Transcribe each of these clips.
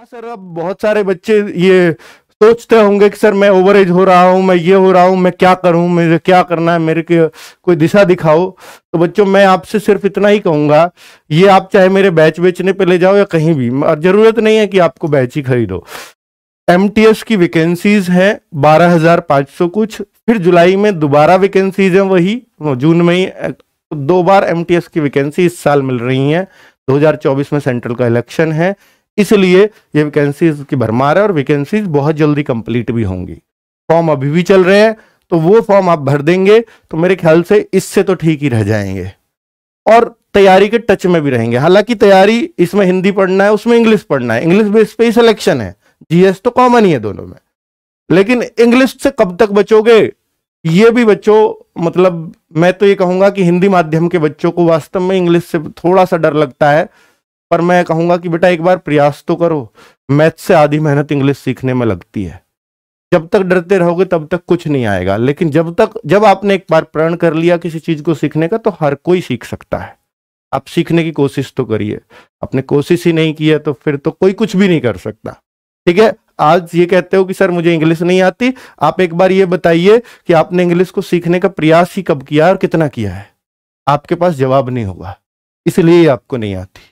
क्या सर, अब बहुत सारे बच्चे ये सोचते होंगे कि सर मैं ओवरेज हो रहा हूं, मैं ये हो रहा हूं, मैं क्या करूं, मुझे क्या करना है, मेरे को कोई दिशा दिखाओ। तो बच्चों मैं आपसे सिर्फ इतना ही कहूंगा, ये आप चाहे मेरे बैच बेचने पे ले जाओ या कहीं भी, जरूरत नहीं है कि आपको बैच ही खरीदो। एमटीएस की वैकेंसीज है 12,500 कुछ, फिर जुलाई में दोबारा वैकेंसीज है, वही जून में ही 2 बार एमटीएस की वैकेंसी इस साल मिल रही है। 2024 में सेंट्रल का इलेक्शन है, इसलिए ये वैकेंसीज की भरमार है और वैकेंसीज बहुत जल्दी कंप्लीट भी होंगी। फॉर्म अभी भी चल रहे हैं, तो वो फॉर्म आप भर देंगे तो मेरे ख्याल से इससे तो ठीक ही रह जाएंगे और तैयारी के टच में भी रहेंगे। हालांकि तैयारी इसमें हिंदी पढ़ना है, उसमें इंग्लिश पढ़ना है, इंग्लिश बेस पे ही सिलेक्शन है, जीएस तो कॉमन ही है दोनों में। लेकिन इंग्लिश से कब तक बचोगे, ये भी बच्चों, मतलब मैं तो ये कहूंगा कि हिंदी माध्यम के बच्चों को वास्तव में इंग्लिश से थोड़ा सा डर लगता है, पर मैं कहूंगा कि बेटा एक बार प्रयास तो करो। मैथ से आधी मेहनत इंग्लिश सीखने में लगती है। जब तक डरते रहोगे तब तक कुछ नहीं आएगा, लेकिन जब आपने एक बार प्रण कर लिया किसी चीज को सीखने का, तो हर कोई सीख सकता है। आप सीखने की कोशिश तो करिए, आपने कोशिश ही नहीं की है तो फिर तो कोई कुछ भी नहीं कर सकता। ठीक है, आज ये कहते हो कि सर मुझे इंग्लिश नहीं आती, आप एक बार ये बताइए कि आपने इंग्लिश को सीखने का प्रयास ही कब किया और कितना किया है। आपके पास जवाब नहीं होगा, इसलिए आपको नहीं आती।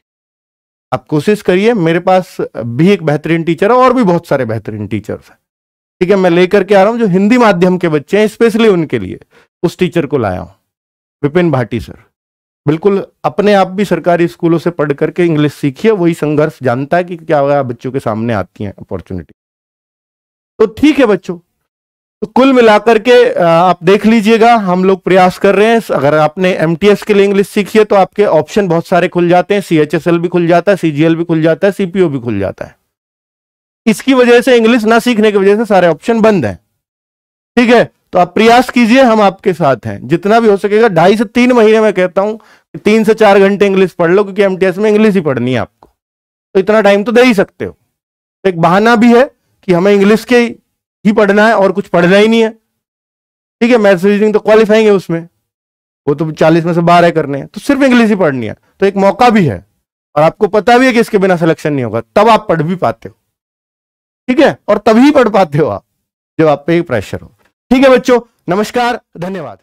आप कोशिश करिए। मेरे पास भी एक बेहतरीन टीचर है और भी बहुत सारे बेहतरीन टीचर्स हैं। ठीक है, मैं लेकर के आ रहा हूं जो हिंदी माध्यम के बच्चे हैं, स्पेशली उनके लिए उस टीचर को लाया हूं, विपिन भाटी सर। बिल्कुल अपने आप भी सरकारी स्कूलों से पढ़ करके इंग्लिश सीखिए, वही संघर्ष जानता है कि क्या होगा, बच्चों के सामने आती हैं अपॉर्चुनिटी। तो ठीक है बच्चों, तो कुल मिलाकर के आप देख लीजिएगा, हम लोग प्रयास कर रहे हैं। अगर आपने एमटीएस के लिए इंग्लिश सीखी है तो आपके ऑप्शन बहुत सारे खुल जाते हैं, सीएचएसएल भी खुल जाता है, सीजीएल भी खुल जाता है, सीपीओ भी खुल जाता है। इसकी वजह से, इंग्लिश ना सीखने की वजह से सारे ऑप्शन बंद हैं। ठीक है, तो आप प्रयास कीजिए, हम आपके साथ हैं। जितना भी हो सकेगा 2.5 से 3 महीने में कहता हूं, 3 से 4 घंटे इंग्लिश पढ़ लो, क्योंकि एमटीएस में इंग्लिश ही पढ़नी है आपको, तो इतना टाइम तो दे ही सकते हो। तो एक बहाना भी है कि हमें इंग्लिश के ही पढ़ना है और कुछ पढ़ना ही नहीं है। ठीक है, मैथ्स रीजनिंग तो क्वालिफाइंग है उसमें, वो तो 40 में से 12 करने हैं, तो सिर्फ इंग्लिश ही पढ़नी है। तो एक मौका भी है और आपको पता भी है कि इसके बिना सिलेक्शन नहीं होगा, तब आप पढ़ भी पाते हो। ठीक है, और तभी पढ़ पाते हो आप जब आप पे प्रेशर हो। ठीक है बच्चों, नमस्कार, धन्यवाद।